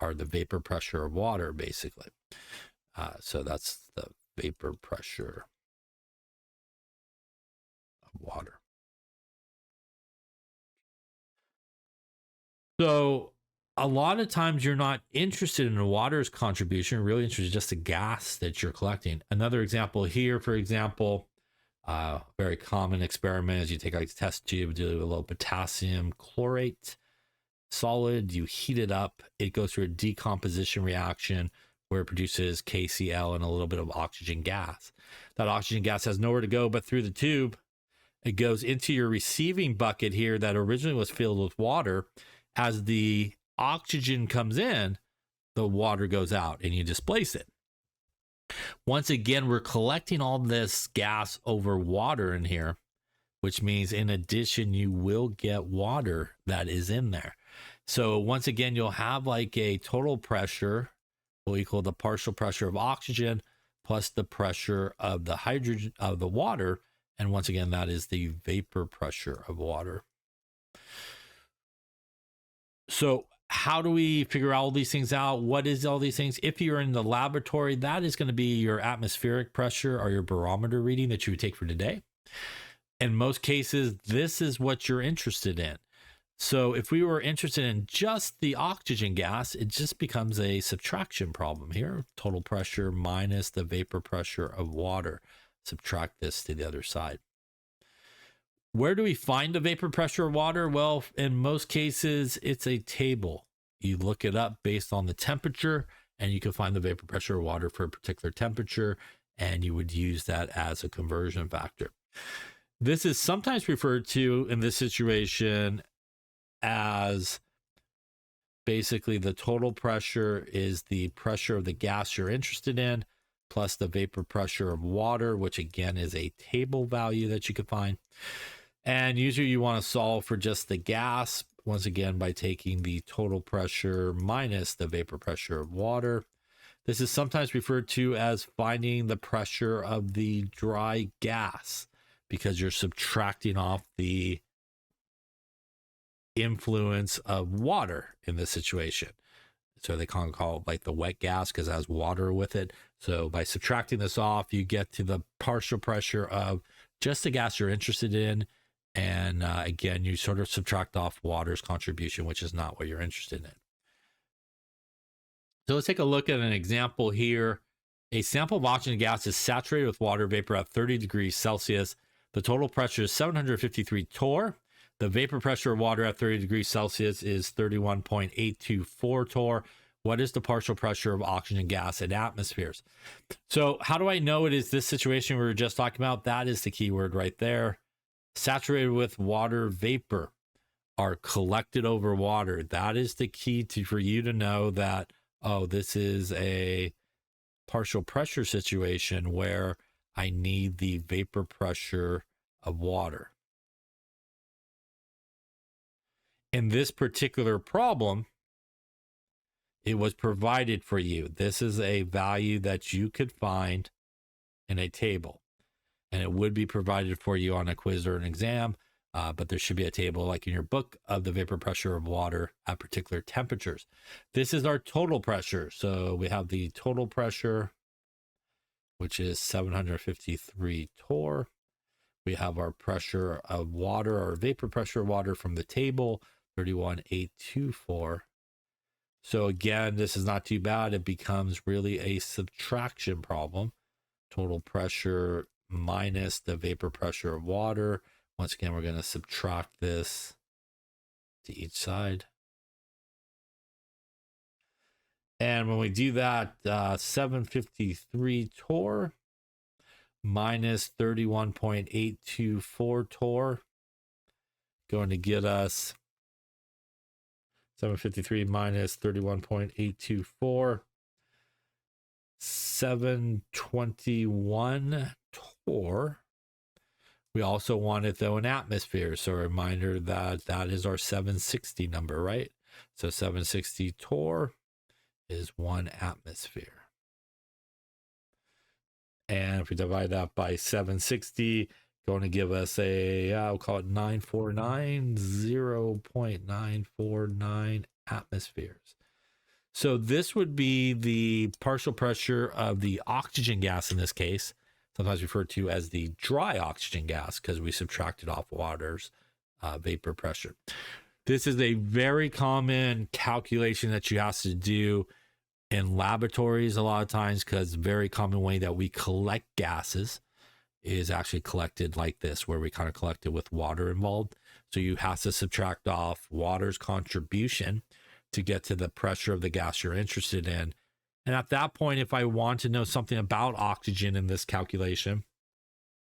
or the vapor pressure of water, basically. So that's the vapor pressure of water. So a lot of times you're not interested in the water's contribution, you're really interested in just the gas that you're collecting. Another example here, for example, very common experiment is you take like a test tube, do a little potassium chlorate solid, you heat it up, it goes through a decomposition reaction where it produces KCl and a little bit of oxygen gas. That oxygen gas has nowhere to go but through the tube. It goes into your receiving bucket here that originally was filled with water. As the oxygen comes in, the water goes out and you displace it. Once again, we're collecting all this gas over water in here, which means in addition, you will get water that is in there. So once again, you'll have like a total pressure will equal the partial pressure of oxygen plus the pressure of the hydrogen of the water. And once again, that is the vapor pressure of water. So how do we figure all these things out? What is all these things? If you're in the laboratory, that is going to be your atmospheric pressure or your barometer reading that you would take for today. In most cases, this is what you're interested in. So if we were interested in just the oxygen gas, it just becomes a subtraction problem here. Total pressure minus the vapor pressure of water. Subtract this to the other side. Where do we find the vapor pressure of water? Well, in most cases, it's a table. You look it up based on the temperature, and you can find the vapor pressure of water for a particular temperature, and you would use that as a conversion factor. This is sometimes referred to in this situation as basically the total pressure is the pressure of the gas you're interested in, plus the vapor pressure of water, which again is a table value that you can find. And usually you want to solve for just the gas, once again, by taking the total pressure minus the vapor pressure of water. This is sometimes referred to as finding the pressure of the dry gas because you're subtracting off the influence of water in this situation. So they kind of call it like the wet gas because it has water with it. So by subtracting this off, you get to the partial pressure of just the gas you're interested in. And again, you sort of subtract off water's contribution, which is not what you're interested in. So let's take a look at an example here. A sample of oxygen gas is saturated with water vapor at 30 degrees Celsius. The total pressure is 753 torr. The vapor pressure of water at 30 degrees Celsius is 31.824 torr. What is the partial pressure of oxygen gas in atmospheres? So how do I know it is this situation we were just talking about? That is the key word right there. Saturated with water vapor, are collected over water. That is the key for you to know that, oh, this is a partial pressure situation where I need the vapor pressure of water. In this particular problem, it was provided for you. This is a value that you could find in a table, and it would be provided for you on a quiz or an exam, but there should be a table like in your book of the vapor pressure of water at particular temperatures. This is our total pressure. So we have the total pressure, which is 753 torr. We have our pressure of water, or vapor pressure of water from the table, 31.824. So again, this is not too bad. It becomes really a subtraction problem. Total pressure minus the vapor pressure of water. Once again, we're going to subtract this to each side. And when we do that, 753 torr minus 31.824 torr, going to get us 753 minus 31.824, 721 torr. We also want it though in atmosphere. So a reminder that that is our 760 number, right? So 760 torr is 1 atmosphere. And if we divide that by 760, going to give us a, I'll call it 949, 0.949 atmospheres. So this would be the partial pressure of the oxygen gas in this case, sometimes referred to as the dry oxygen gas, because we subtracted off water's vapor pressure. This is a very common calculation that you have to do in laboratories a lot of times, because very common way that we collect gases is actually collected like this, where we kind of collect it with water involved. So you have to subtract off water's contribution to get to the pressure of the gas you're interested in. And at that point, if I want to know something about oxygen in this calculation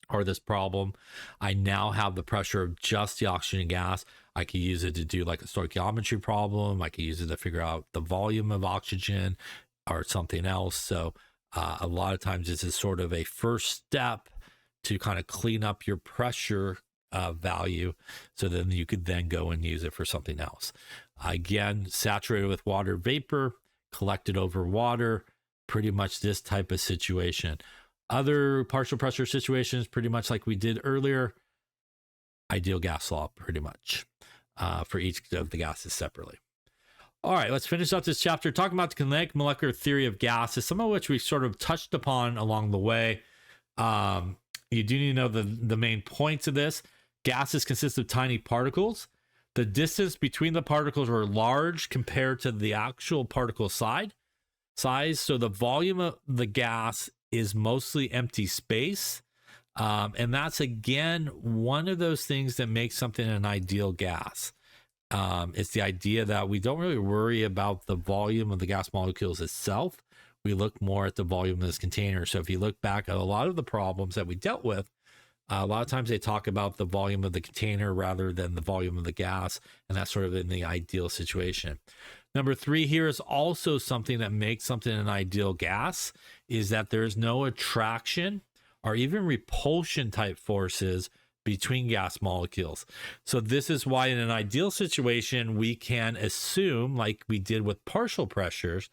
or this problem, I now have the pressure of just the oxygen gas. I could use it to do like a stoichiometry problem. I could use it to figure out the volume of oxygen or something else. So a lot of times this is sort of a first step to kind of clean up your pressure value, so then you could then go and use it for something else. Again, saturated with water vapor, collected over water, pretty much this type of situation. Other partial pressure situations, pretty much like we did earlier, ideal gas law, pretty much, for each of the gases separately. All right, let's finish up this chapter talking about the kinetic molecular theory of gases, some of which we sort of touched upon along the way. You do need to know the main points of this. Gases consist of tiny particles. The distance between the particles are large compared to the actual particle size. So the volume of the gas is mostly empty space. And that's, again, one of those things that makes something an ideal gas. It's the idea that we don't really worry about the volume of the gas molecules itself. We look more at the volume of this container. So if you look back at a lot of the problems that we dealt with, a lot of times they talk about the volume of the container rather than the volume of the gas, and that's sort of in the ideal situation. Number 3 here is also something that makes something an ideal gas, is that there's no attraction or even repulsion type forces between gas molecules. So this is why in an ideal situation, we can assume, like we did with partial pressures,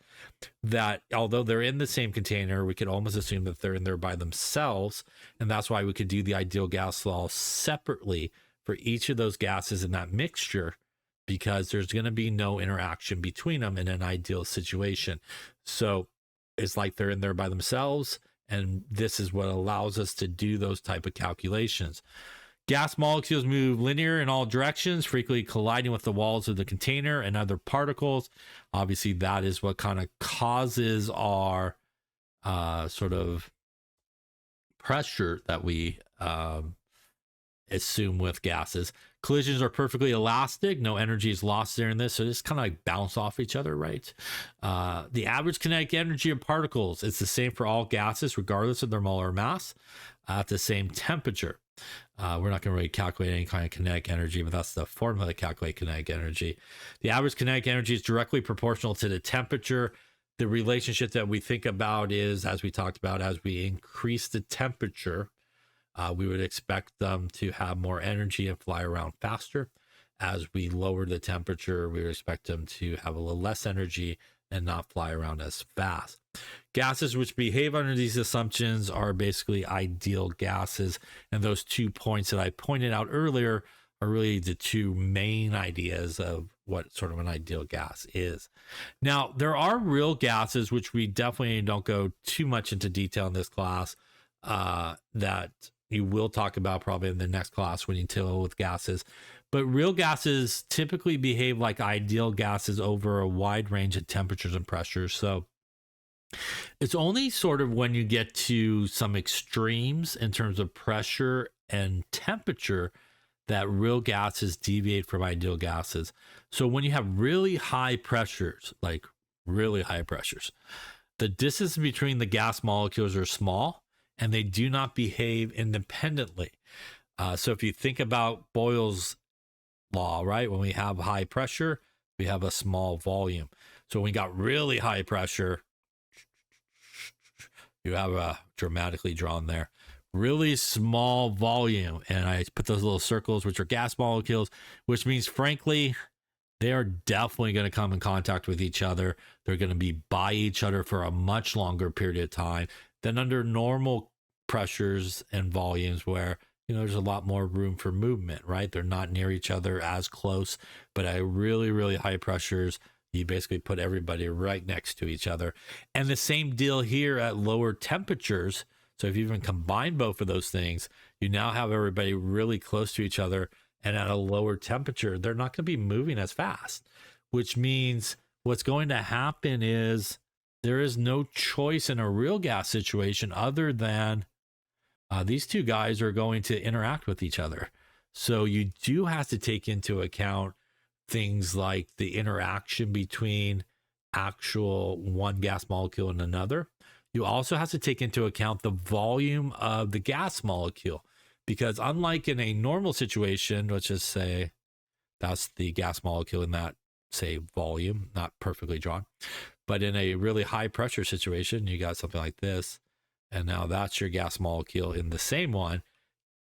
that although they're in the same container, we could almost assume that they're in there by themselves. And that's why we could do the ideal gas law separately for each of those gases in that mixture, because there's going to be no interaction between them in an ideal situation. So it's like they're in there by themselves. And this is what allows us to do those type of calculations. Gas molecules move linear in all directions, frequently colliding with the walls of the container and other particles. Obviously, that is what kind of causes our sort of pressure that we assume with gases. Collisions are perfectly elastic. No energy is lost there in this. So just kind of like bounce off each other, right? The average kinetic energy of particles is the same for all gases, regardless of their molar mass, at the same temperature. We're not going to really calculate any kind of kinetic energy, but that's the formula to calculate kinetic energy. The average kinetic energy is directly proportional to the temperature. The relationship that we think about is, as we talked about, as we increase the temperature, we would expect them to have more energy and fly around faster. As we lower the temperature, we would expect them to have a little less energy and not fly around as fast. Gases which behave under these assumptions are basically ideal gases. And those 2 points that I pointed out earlier are really the two main ideas of what sort of an ideal gas is. Now, there are real gases, which we definitely don't go too much into detail in this class, that you will talk about probably in the next class when you deal with gases. But real gases typically behave like ideal gases over a wide range of temperatures and pressures. So it's only sort of when you get to some extremes in terms of pressure and temperature that real gases deviate from ideal gases. So when you have really high pressures, like really high pressures, the distance between the gas molecules are small and they do not behave independently. So if you think about Boyle's law, right? When we have high pressure, we have a small volume. So when we got really high pressure, you have a dramatically drawn there, really small volume. And I put those little circles, which are gas molecules, which means, frankly, they are definitely going to come in contact with each other. They're going to be by each other for a much longer period of time than under normal pressures and volumes where, you know, there's a lot more room for movement, right? They're not near each other as close, but at really, really high pressures, you basically put everybody right next to each other. And the same deal here at lower temperatures. So if you even combine both of those things, you now have everybody really close to each other. And at a lower temperature, they're not going to be moving as fast, which means what's going to happen is there is no choice in a real gas situation other than these two guys are going to interact with each other. So you do have to take into account things like the interaction between actual one gas molecule and another. You also have to take into account the volume of the gas molecule, because unlike in a normal situation, let's just say that's the gas molecule in that, say, volume, not perfectly drawn, but in a really high pressure situation, you got something like this, and now that's your gas molecule in the same one.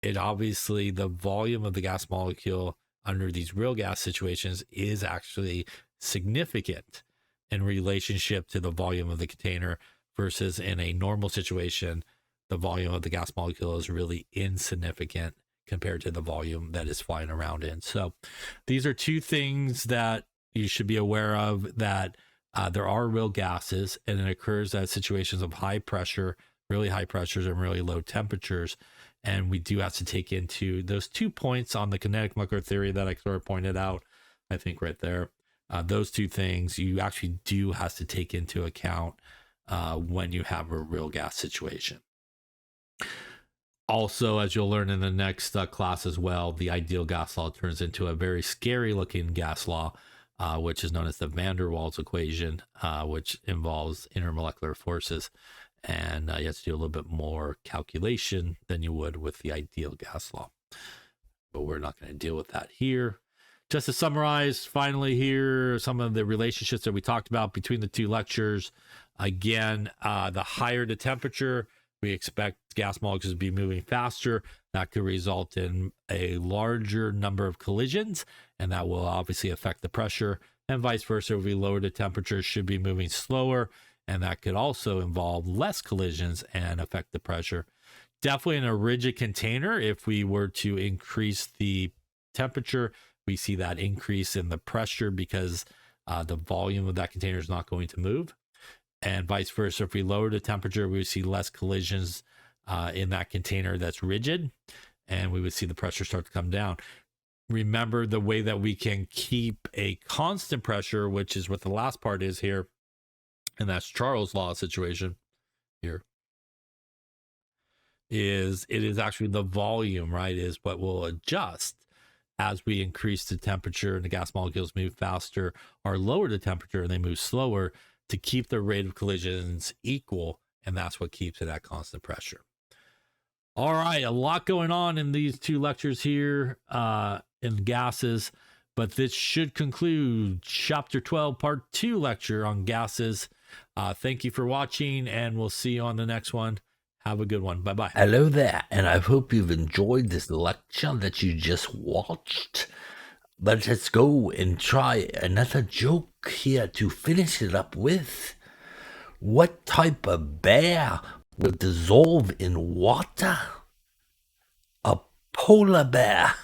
It obviously, the volume of the gas molecule under these real gas situations is actually significant in relationship to the volume of the container, versus in a normal situation, the volume of the gas molecule is really insignificant compared to the volume that is flying around in. So these are two things that you should be aware of, that there are real gases, and it occurs at situations of high pressure, really high pressures, and really low temperatures. And we do have to take into those 2 points on the kinetic molecular theory that I sort of pointed out, I think right there. Those two things you actually do have to take into account when you have a real gas situation. Also, as you'll learn in the next class as well, the ideal gas law turns into a very scary looking gas law, which is known as the van der Waals equation, which involves intermolecular forces. And you have to do a little bit more calculation than you would with the ideal gas law. But we're not going to deal with that here. Just to summarize, finally here, some of the relationships that we talked about between the two lectures. Again, the higher the temperature, we expect gas molecules to be moving faster. That could result in a larger number of collisions, and that will obviously affect the pressure. And vice versa, if we lower the temperature, should be moving slower, and that could also involve less collisions and affect the pressure. Definitely in a rigid container, if we were to increase the temperature, we see that increase in the pressure because the volume of that container is not going to move. And vice versa, if we lower the temperature, we see less collisions in that container that's rigid. and we would see the pressure start to come down. Remember the way that we can keep a constant pressure, which is what the last part is here, and that's Charles' law situation here, is it is actually the volume, right, is what will adjust as we increase the temperature and the gas molecules move faster or lower the temperature and they move slower to keep the rate of collisions equal, and that's what keeps it at constant pressure. All right, a lot going on in these two lectures here in gases, but this should conclude Chapter 12, Part 2 lecture on gases. Thank you for watching, and we'll see you on the next one. Have a good one. Bye-bye. Hello there, and I hope you've enjoyed this lecture that you just watched. But let's go and try another joke here to finish it up with. What type of bear will dissolve in water? A polar bear.